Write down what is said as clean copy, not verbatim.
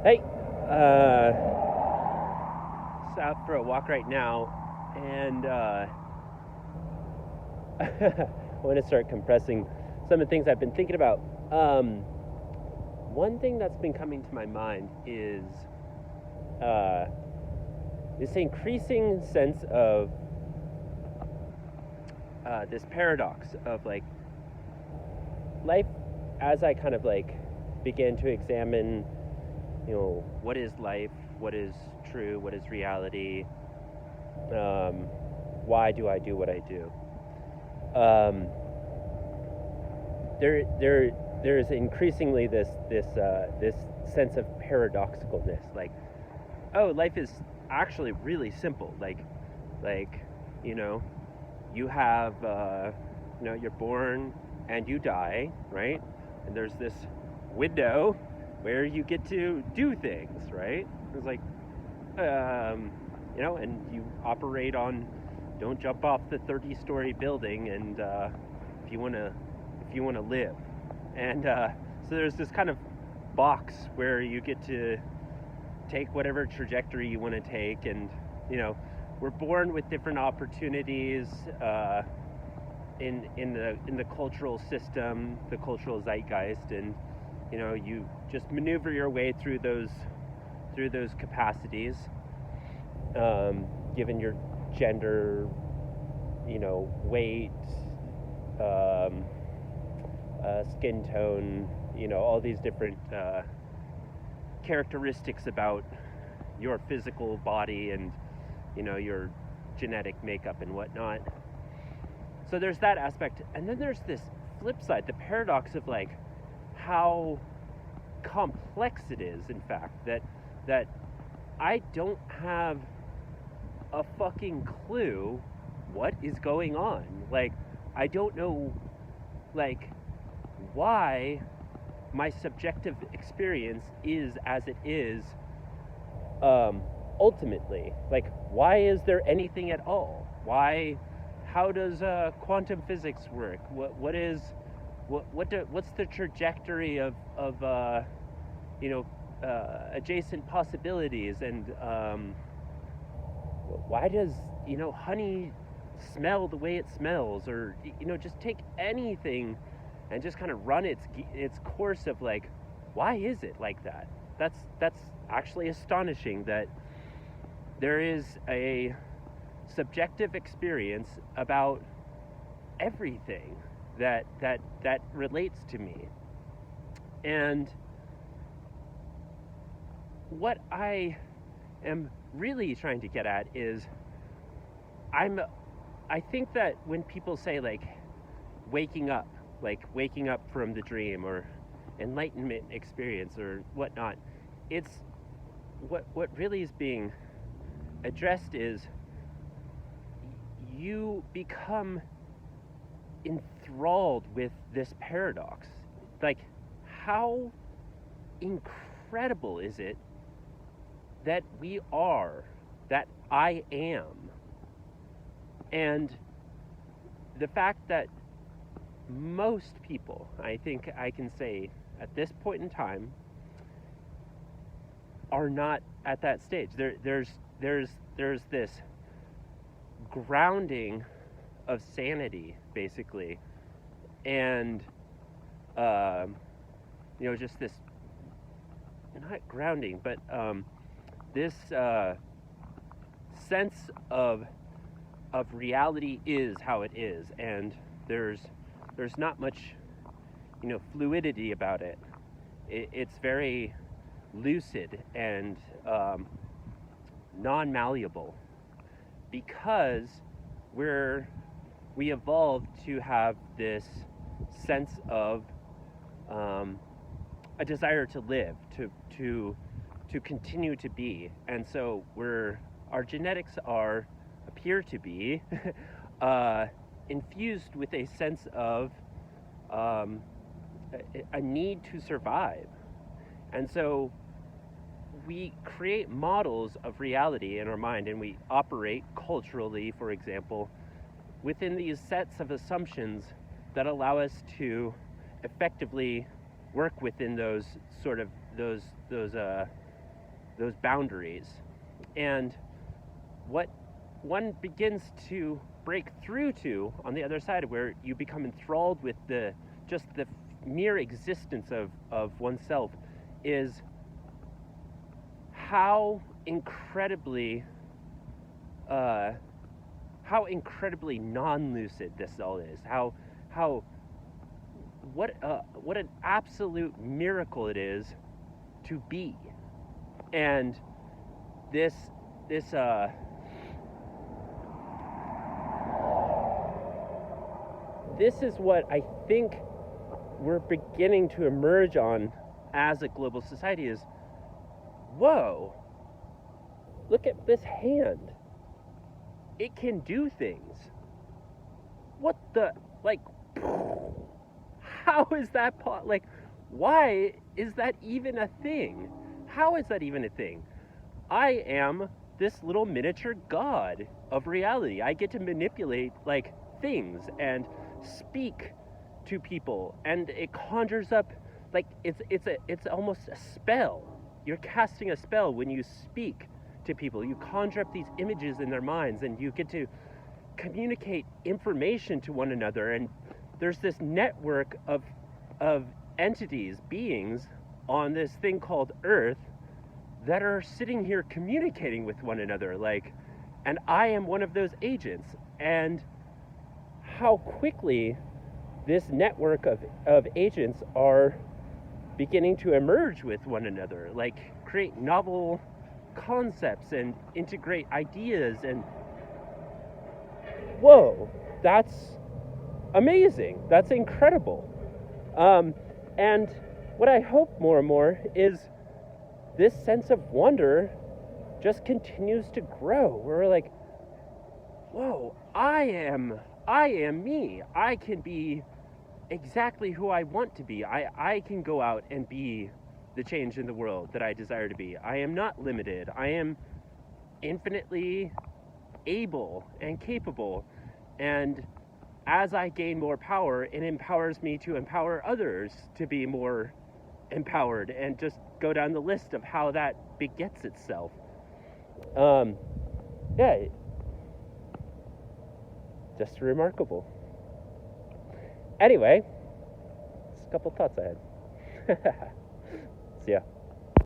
Hey, just out for a walk right now, and I want to start compressing some of the things I've been thinking about. One thing that's been coming to my mind is uh, this increasing sense of this paradox of like life as I kind of like begin to examine, what is life, what is true, what is reality, um, why do I do what I do? Um, there's increasingly this sense of paradoxicalness. Like, oh, life is actually really simple. Like, you know, you have, you're born and you die, right? And there's this window where you get to do things, right? It's like, and you operate on, don't jump off the 30-story building, and if you want to live, and so there's this kind of box where you get to take whatever trajectory you want to take, and we're born with different opportunities in the cultural system, the cultural zeitgeist, and you just maneuver your way through those capacities, given your gender, weight, skin tone, all these different characteristics about your physical body and your genetic makeup and whatnot. So there's that aspect, and then there's this flip side, the paradox of like how complex it is, in fact, that I don't have a fucking clue what is going on. Like, I don't know, like, why my subjective experience is as it is, ultimately. Like, why is there anything at all? How does quantum physics work? What's the trajectory of adjacent possibilities, and why does honey smell the way it smells, or just take anything and just kind of run its course of like, why is it like that? That's actually astonishing that there is a subjective experience about everything that relates to me. And what I am really trying to get at is I think that when people say like waking up from the dream or enlightenment experience or whatnot, it's what really is being addressed is you become enthralled with this paradox. Like, how incredible is it that that I am, and the fact that most people, I think I can say at this point in time, are not at that stage. There's this grounding of sanity, basically, and just this, not grounding, but this sense of reality is how it is, and there's not much fluidity about it. It's very lucid and non-malleable, because we evolved to have this sense of a desire to live, to continue to be, and so our genetics appear to be infused with a sense of a need to survive, and so we create models of reality in our mind, and we operate culturally, for example, within these sets of assumptions that allow us to effectively work within those those boundaries. And what one begins to break through to on the other side, where you become enthralled with the mere existence of oneself, is how incredibly non-lucid this all is. What an absolute miracle it is to be. And this is what I think we're beginning to emerge on as a global society is, whoa, look at this hand. It can do things. What the, like, how is that, like, why is that even a thing? How is that even a thing? I am this little miniature god of reality. I get to manipulate, like, things and speak to people, and it conjures up, like, it's almost a spell. You're casting a spell when you speak to people. You conjure up these images in their minds, and you get to communicate information to one another. And there's this network of entities, beings on this thing called Earth that are sitting here communicating with one another, like, and I am one of those agents. And how quickly this network of agents are beginning to emerge with one another, like create novel concepts and integrate ideas. And whoa, that's amazing. That's incredible. And what I hope more and more is this sense of wonder just continues to grow. We're like, whoa, I am me. I can be exactly who I want to be. I can go out and be the change in the world that I desire to be. I am not limited. I am infinitely able and capable. And as I gain more power, it empowers me to empower others to be more empowered, and just go down the list of how that begets itself. Yeah, just remarkable. Anyway, just a couple thoughts I had. See ya.